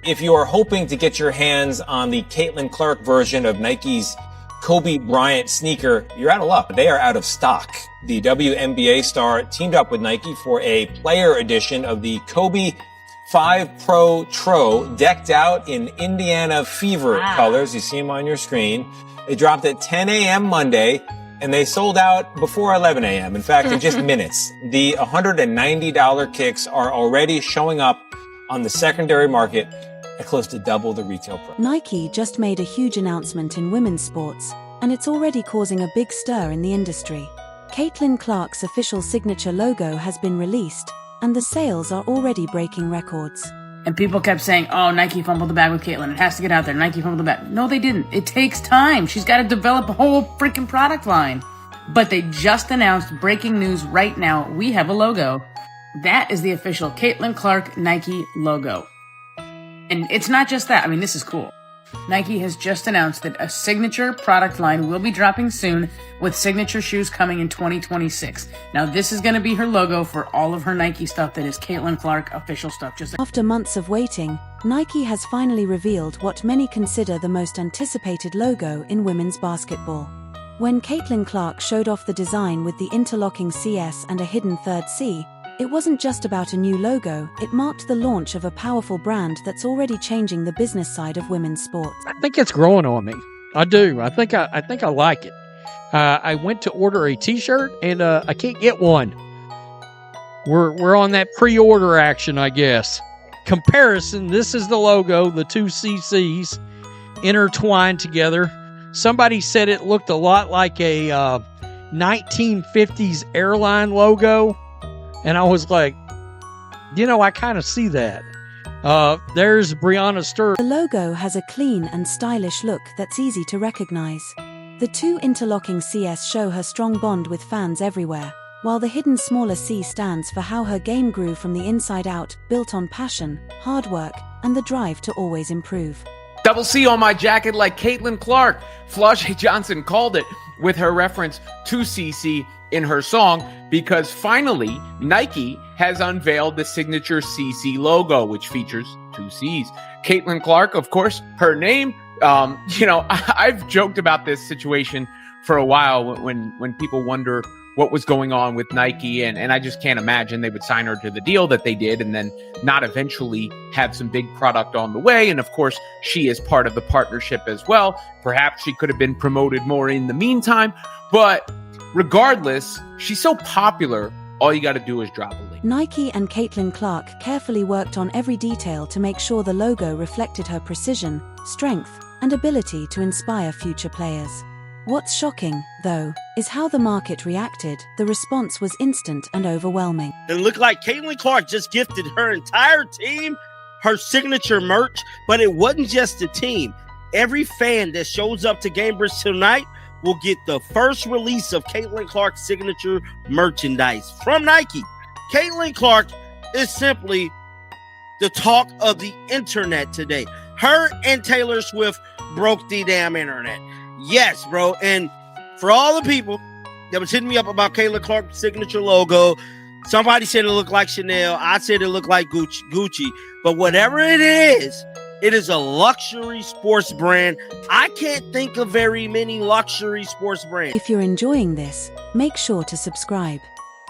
If you are hoping to get your hands on the Caitlin Clark version of Nike's Kobe Bryant sneaker, you're out of luck. They are out of stock. The WNBA star teamed up with Nike for a player edition of the Kobe 5 Pro Tro, decked out in Indiana Fever colors. You see them on your screen. They dropped at 10 a.m. Monday, and they sold out before 11 a.m. In fact, in just minutes. The $190 kicks are already showing up on the secondary market at close to double the retail price. Nike just made a huge announcement in women's sports, and it's already causing a big stir in the industry. Caitlin Clark's official signature logo has been released, and the sales are already breaking records. And people kept saying, oh, Nike fumbled the bag with Caitlin. It has to get out there. Nike fumbled the bag. No, they didn't. It takes time. She's got to develop a whole freaking product line. But they just announced, breaking news right now, we have a logo. That is the official Caitlin Clark Nike logo. And it's not just that. I mean, this is cool. Nike has just announced that a signature product line will be dropping soon, with signature shoes coming in 2026. Now, this is going to be her logo for all of her Nike stuff that is Caitlin Clark official stuff. After months of waiting, Nike has finally revealed what many consider the most anticipated logo in women's basketball. When Caitlin Clark showed off the design with the interlocking CS and a hidden third C, it wasn't just about a new logo, it marked the launch of a powerful brand that's already changing the business side of women's sports. I think it's growing on me. I do. I think I like it. I went to order a t-shirt and I can't get one. We're on that pre-order action, I guess. Comparison, this is the logo, the two CCs intertwined together. Somebody said it looked a lot like a 1950s airline logo. And I was like, I kind of see that. There's Breonna Stewart. The logo has a clean and stylish look that's easy to recognize. The two interlocking CS show her strong bond with fans everywhere, while the hidden smaller C stands for how her game grew from the inside out, built on passion, hard work, and the drive to always improve. Double C on my jacket like Caitlin Clark. Flau'jae Johnson called it with her reference to CC in her song, because finally Nike has unveiled the signature CC logo, which features two C's. Caitlin Clark, of course, her name. I've joked about this situation for a while when people wonder what was going on with Nike, and I just can't imagine they would sign her to the deal that they did and then not eventually have some big product on the way. And of course, she is part of the partnership as well. Perhaps she could have been promoted more in the meantime, but regardless, she's so popular, all you got to do is drop a link. Nike and Caitlin Clark carefully worked on every detail to make sure the logo reflected her precision, strength, and ability to inspire future players. What's shocking, though, is how the market reacted. The response was instant and overwhelming. It looked like Caitlin Clark just gifted her entire team her signature merch, but it wasn't just the team. Every fan that shows up to Gamebridge tonight will get the first release of Caitlin Clark's signature merchandise from Nike. Caitlin Clark is simply the talk of the internet today. Her and Taylor Swift broke the damn internet. Yes, bro. And for all the people that was hitting me up about Caitlin Clark's signature logo, somebody said it looked like Chanel. I said it looked like Gucci. But whatever it is a luxury sports brand. I can't think of very many luxury sports brands. If you're enjoying this, make sure to subscribe.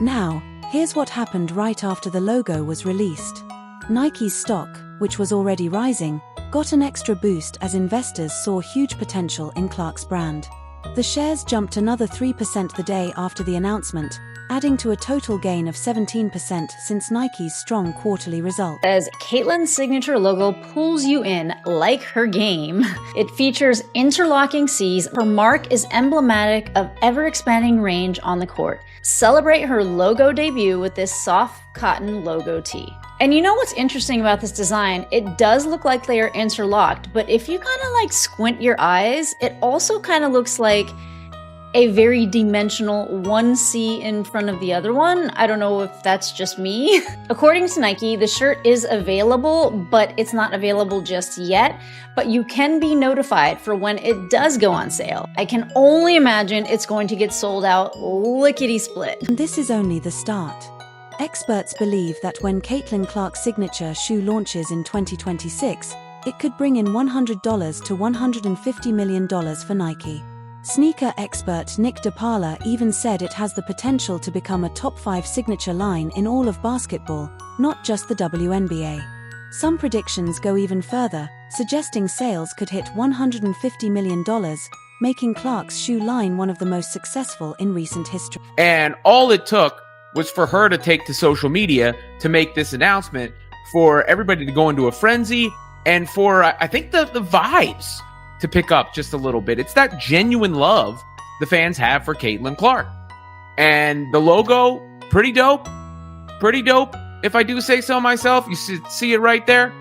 Now, here's what happened right after the logo was released. Nike's stock, which was already rising, got an extra boost as investors saw huge potential in Clark's brand. The shares jumped another 3% the day after the announcement, adding to a total gain of 17% since Nike's strong quarterly result. As Caitlin's signature logo pulls you in like her game, it features interlocking C's. Her mark is emblematic of ever-expanding range on the court. Celebrate her logo debut with this soft cotton logo tee. And you know what's interesting about this design? It does look like they are interlocked, but if you kind of like squint your eyes, it also kind of looks like a very dimensional one C in front of the other one. I don't know if that's just me. According to Nike, the shirt is available, but it's not available just yet. But you can be notified for when it does go on sale. I can only imagine it's going to get sold out lickety-split. And this is only the start. Experts believe that when Caitlin Clark's signature shoe launches in 2026, It could bring in $100 to $150 million for Nike. Sneaker expert Nick DePaula even said it has the potential to become a top 5 signature line in all of basketball, not just the WNBA. Some predictions go even further, suggesting sales could hit $150 million, making Clark's shoe line one of the most successful in recent history. And all it took was for her to take to social media to make this announcement, for everybody to go into a frenzy, and for, I think, the vibes to pick up just a little bit. It's that genuine love the fans have for Caitlin Clark. And the logo, pretty dope. Pretty dope, if I do say so myself. You see it right there.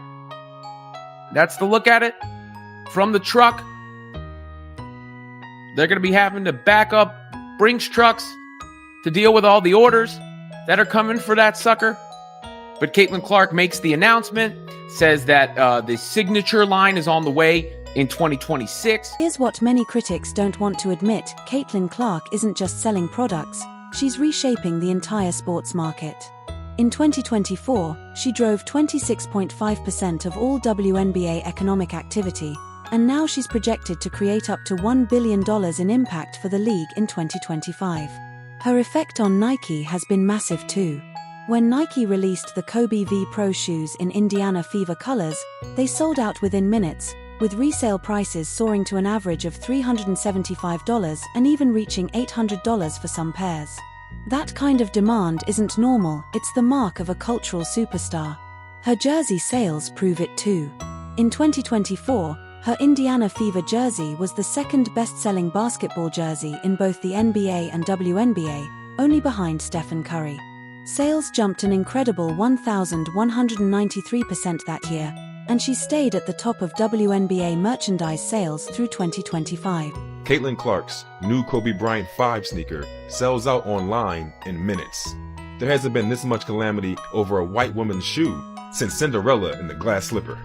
That's the look at it from the truck. They're going to be having to back up Brinks trucks to deal with all the orders that are coming for that sucker. But Caitlin Clark makes the announcement, says that the signature line is on the way in 2026. Here's what many critics don't want to admit: Caitlin Clark isn't just selling products, she's reshaping the entire sports market. In 2024, she drove 26.5% of all WNBA economic activity, and now she's projected to create up to $1 billion in impact for the league in 2025. Her effect on Nike has been massive too. When Nike released the Kobe V Pro shoes in Indiana Fever colors, they sold out within minutes, with resale prices soaring to an average of $375 and even reaching $800 for some pairs. That kind of demand isn't normal, it's the mark of a cultural superstar. Her jersey sales prove it too. In 2024, her Indiana Fever jersey was the second best-selling basketball jersey in both the NBA and WNBA, only behind Stephen Curry. Sales jumped an incredible 1,193% that year, and she stayed at the top of WNBA merchandise sales through 2025. Caitlin Clark's new Kobe Bryant 5 sneaker sells out online in minutes. There hasn't been this much calamity over a white woman's shoe since Cinderella in the glass slipper.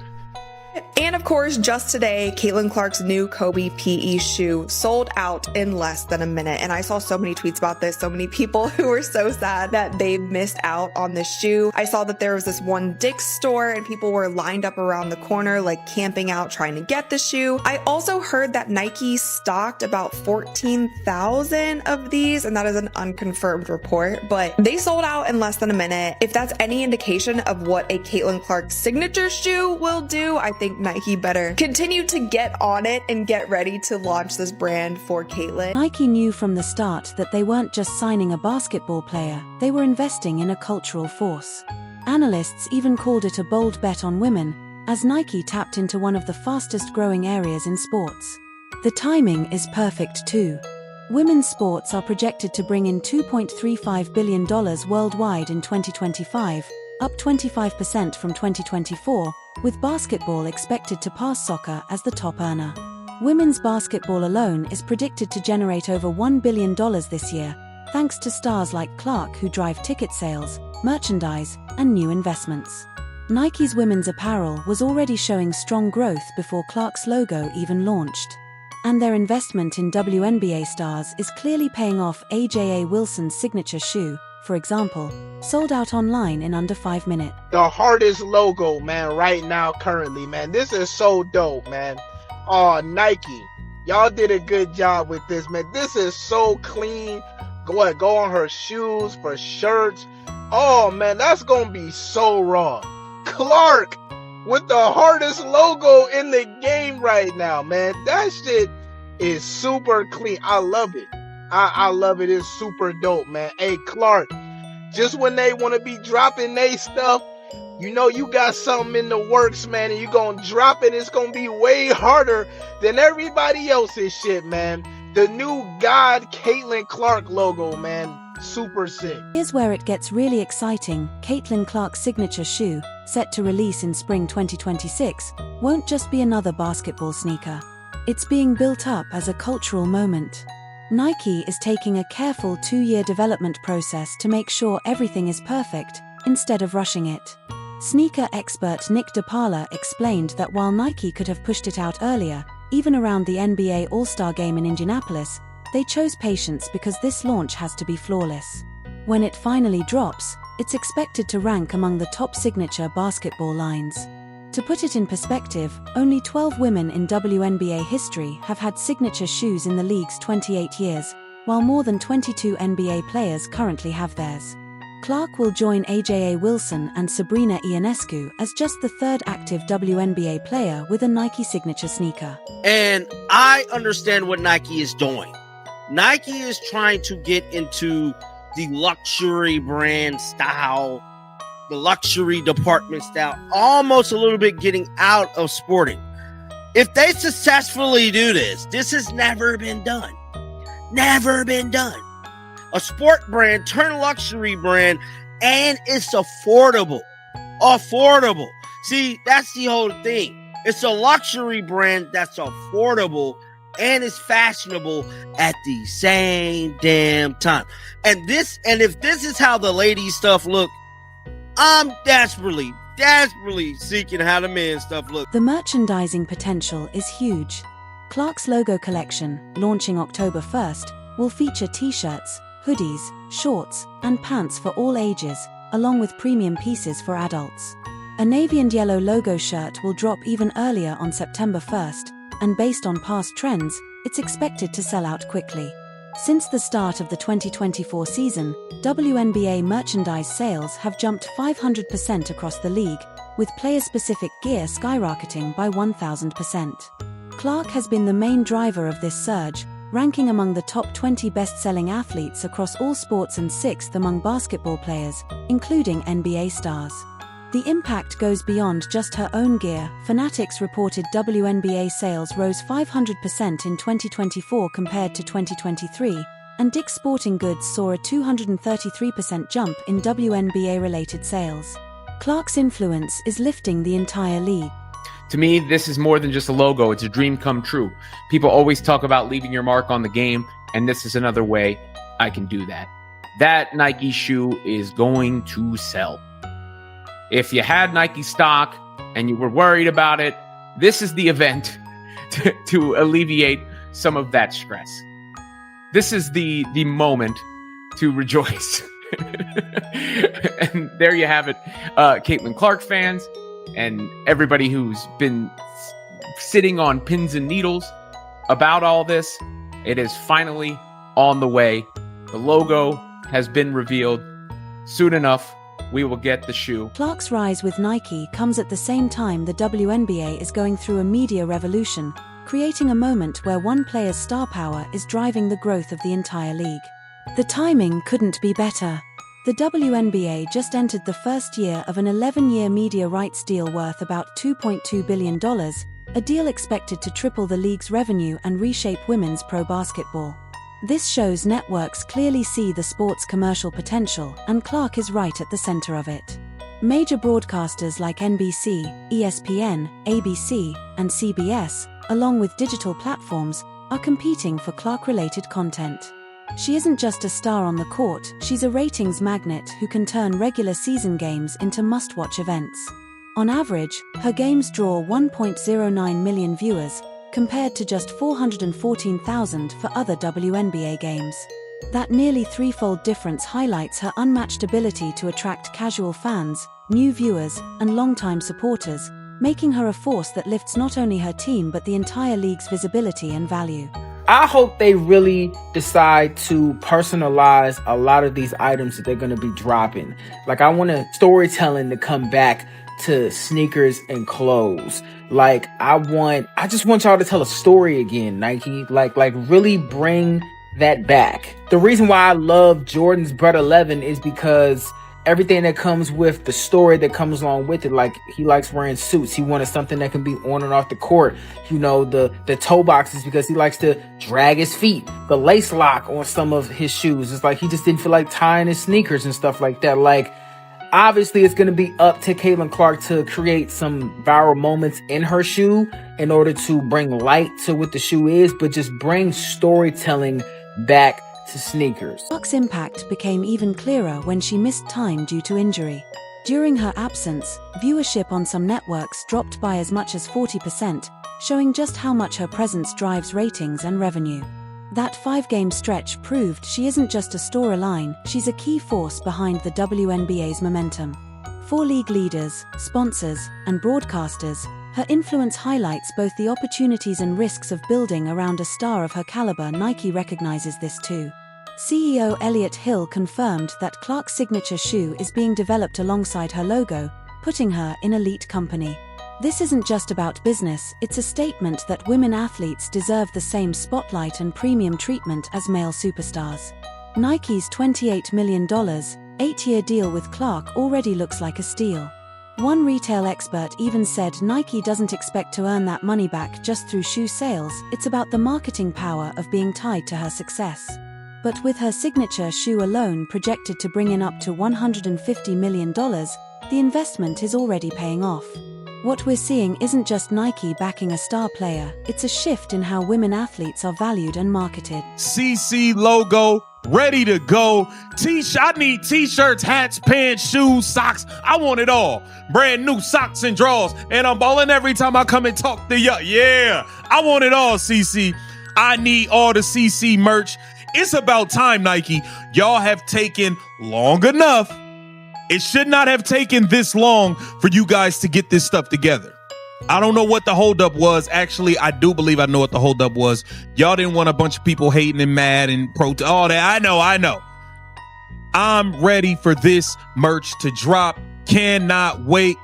And of course, just today, Caitlin Clark's new Kobe PE shoe sold out in less than a minute. And I saw so many tweets about this, so many people who were so sad that they missed out on this shoe. I saw that there was this one Dick's store and people were lined up around the corner, like camping out, trying to get the shoe. I also heard that Nike stocked about 14,000 of these, and that is an unconfirmed report, but they sold out in less than a minute. If that's any indication of what a Caitlin Clark signature shoe will do, I think Nike better continue to get on it and get ready to launch this brand for Caitlin. Nike knew from the start that they weren't just signing a basketball player, they were investing in a cultural force. Analysts even called it a bold bet on women, as Nike tapped into one of the fastest growing areas in sports. The timing is perfect too. Women's sports are projected to bring in $2.35 billion worldwide in 2025, up 25% from 2024, with basketball expected to pass soccer as the top earner. Women's basketball alone is predicted to generate over $1 billion this year, thanks to stars like Clark who drive ticket sales, merchandise, and new investments. Nike's women's apparel was already showing strong growth before Clark's logo even launched. And their investment in WNBA stars is clearly paying off. AJA Wilson's signature shoe, for example, sold out online in under 5 minutes. The hardest logo, man, right now, currently, man. This is so dope, man. Oh, Nike, y'all did a good job with this, man. This is so clean. Go on her shoes, for shirts. Oh, man, that's going to be so raw. Clark with the hardest logo in the game right now, man. That shit is super clean. I love it. I love it. It's super dope, man. Hey, Clark, just when they want to be dropping they stuff, you know you got something in the works, man, and you going to drop it. It's going to be way harder than everybody else's shit, man. The new God Caitlin Clark logo, man. Super sick. Here's where it gets really exciting. Caitlin Clark's signature shoe, set to release in spring 2026, won't just be another basketball sneaker. It's being built up as a cultural moment. Nike is taking a careful 2-year development process to make sure everything is perfect, instead of rushing it. Sneaker expert Nick DePaula explained that while Nike could have pushed it out earlier, even around the NBA All-Star Game in Indianapolis, they chose patience because this launch has to be flawless. When it finally drops, it's expected to rank among the top signature basketball lines. To put it in perspective, only 12 women in WNBA history have had signature shoes in the league's 28 years, while more than 22 NBA players currently have theirs. Clark will join AJA Wilson and Sabrina Ionescu as just the third active WNBA player with a Nike signature sneaker. And I understand what Nike is doing. Nike is trying to get into the luxury brand style, the luxury department style, almost a little bit getting out of sporting. If they successfully do this, this has never been done. Never been done. A sport brand turn luxury brand, and it's affordable. Affordable. See, that's the whole thing. It's a luxury brand that's affordable and it's fashionable at the same damn time. And if this is how the ladies stuff look, I'm desperately seeking how the men stuff look. The merchandising potential is huge. Clark's logo collection, launching October 1st, will feature t-shirts, hoodies, shorts, and pants for all ages, along with premium pieces for adults. A navy and yellow logo shirt will drop even earlier on September 1st, and based on past trends, it's expected to sell out quickly. Since the start of the 2024 season, WNBA merchandise sales have jumped 500% across the league, with player-specific gear skyrocketing by 1,000%. Clark has been the main driver of this surge, ranking among the top 20 best-selling athletes across all sports and 6th among basketball players, including NBA stars. The impact goes beyond just her own gear. Fanatics reported WNBA sales rose 500% in 2024 compared to 2023, and Dick's Sporting Goods saw a 233% jump in WNBA-related sales. Clark's influence is lifting the entire league. To me, this is more than just a logo. It's a dream come true. People always talk about leaving your mark on the game, and this is another way I can do that. That Nike shoe is going to sell. If you had Nike stock and you were worried about it, this is the event to alleviate some of that stress. This is the moment to rejoice. And there you have it, Caitlin Clark fans and everybody who's been sitting on pins and needles about all this. It is finally on the way. The logo has been revealed. Soon enough, we will get the shoe. Clark's rise with Nike comes at the same time the WNBA is going through a media revolution, creating a moment where one player's star power is driving the growth of the entire league. The timing couldn't be better. The WNBA just entered the first year of an 11-year media rights deal worth about $2.2 billion, a deal expected to triple the league's revenue and reshape women's pro basketball. This shows networks clearly see the sport's commercial potential, and Clark is right at the center of it. Major broadcasters like NBC, ESPN, ABC, and CBS, along with digital platforms, are competing for Clark-related content. She isn't just a star on the court, she's a ratings magnet who can turn regular season games into must-watch events. On average, her games draw 1.09 million viewers, compared to just 414,000 for other WNBA games. That nearly threefold difference highlights her unmatched ability to attract casual fans, new viewers, and longtime supporters, making her a force that lifts not only her team but the entire league's visibility and value. I hope they really decide to personalize a lot of these items that they're going to be dropping. Like, I want storytelling to come back to sneakers and clothes. Like, I just want y'all to tell a story again, Nike. Like really bring that back. The reason why I love Jordan's Bred 11 is because everything that comes with the story that comes along with it. Like, he likes wearing suits. He wanted something that can be on and off the court. You know, the toe boxes because he likes to drag his feet. The lace lock on some of his shoes. It's like he just didn't feel like tying his sneakers and stuff like that. Like, obviously, it's going to be up to Caitlin Clark to create some viral moments in her shoe in order to bring light to what the shoe is, but just bring storytelling back to sneakers. Clark's impact became even clearer when she missed time due to injury. During her absence, viewership on some networks dropped by as much as 40%, showing just how much her presence drives ratings and revenue. That 5-game stretch proved she isn't just a storyline, she's a key force behind the WNBA's momentum. For league leaders, sponsors, and broadcasters, her influence highlights both the opportunities and risks of building around a star of her caliber. Nike recognizes this too. CEO Elliot Hill confirmed that Clark's signature shoe is being developed alongside her logo, putting her in elite company. This isn't just about business, it's a statement that women athletes deserve the same spotlight and premium treatment as male superstars. Nike's $28 million, 8-year deal with Clark already looks like a steal. One retail expert even said Nike doesn't expect to earn that money back just through shoe sales, it's about the marketing power of being tied to her success. But with her signature shoe alone projected to bring in up to $150 million, the investment is already paying off. What we're seeing isn't just Nike backing a star player, it's a shift in how women athletes are valued and marketed. CC logo, ready to go. I need t-shirts, hats, pants, shoes, socks. I want it all. Brand new socks and drawers. And I'm balling every time I come and talk to you. Yeah, I want it all, CC. I need all the CC merch. It's about time, Nike. Y'all have taken long enough. It should not have taken this long for you guys to get this stuff together. I don't know what the holdup was. Actually, I do believe I know what the holdup was. Y'all didn't want a bunch of people hating and mad and all that. I know. I'm ready for this merch to drop. Cannot wait.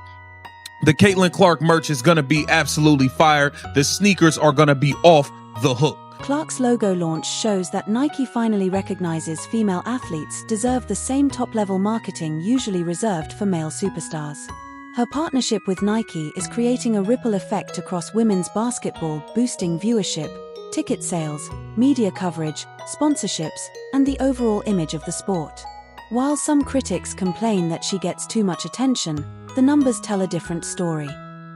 The Caitlin Clark merch is going to be absolutely fire. The sneakers are going to be off the hook. Clark's logo launch shows that Nike finally recognizes female athletes deserve the same top-level marketing usually reserved for male superstars. Her partnership with Nike is creating a ripple effect across women's basketball, boosting viewership, ticket sales, media coverage, sponsorships, and the overall image of the sport. While some critics complain that she gets too much attention, the numbers tell a different story.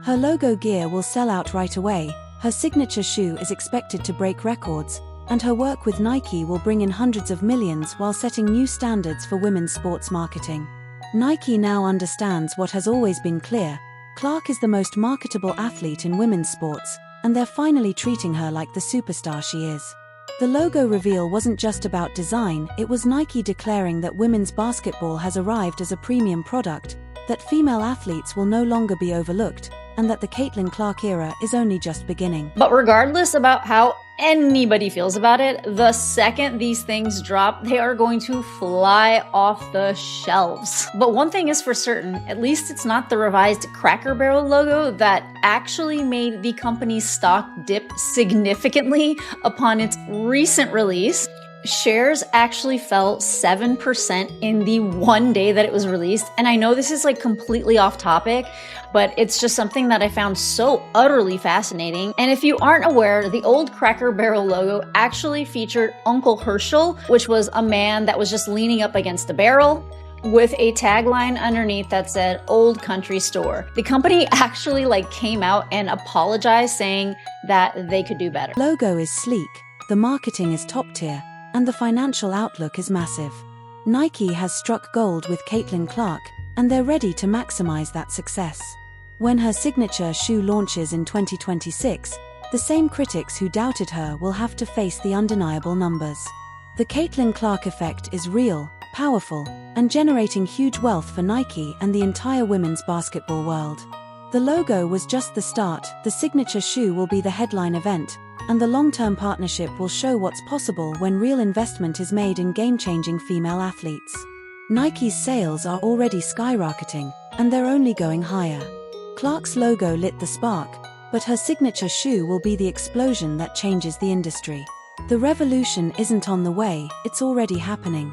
Her logo gear will sell out right away, her signature shoe is expected to break records, and her work with Nike will bring in hundreds of millions while setting new standards for women's sports marketing. Nike now understands what has always been clear: Clark is the most marketable athlete in women's sports, and they're finally treating her like the superstar she is. The logo reveal wasn't just about design, it was Nike declaring that women's basketball has arrived as a premium product, that female athletes will no longer be overlooked, and that the Caitlin Clark era is only just beginning. But regardless about how anybody feels about it, the second these things drop, they are going to fly off the shelves. But one thing is for certain, at least it's not the revised Cracker Barrel logo that actually made the company's stock dip significantly upon its recent release. Shares actually fell 7% in the one day that it was released. And I know this is like completely off topic, but it's just something that I found so utterly fascinating. And if you aren't aware, the old Cracker Barrel logo actually featured Uncle Herschel, which was a man that was just leaning up against a barrel with a tagline underneath that said "Old Country Store." The company actually came out and apologized, saying that they could do better. The logo is sleek, the marketing is top tier, and the financial outlook is massive. Nike has struck gold with Caitlin Clark, and they're ready to maximize that success. When her signature shoe launches in 2026, the same critics who doubted her will have to face the undeniable numbers. The Caitlin Clark effect is real, powerful, and generating huge wealth for Nike and the entire women's basketball world. The logo was just the start, the signature shoe will be the headline event, and the long-term partnership will show what's possible when real investment is made in game-changing female athletes. Nike's sales are already skyrocketing, and they're only going higher. Clark's logo lit the spark, but her signature shoe will be the explosion that changes the industry. The revolution isn't on the way, it's already happening.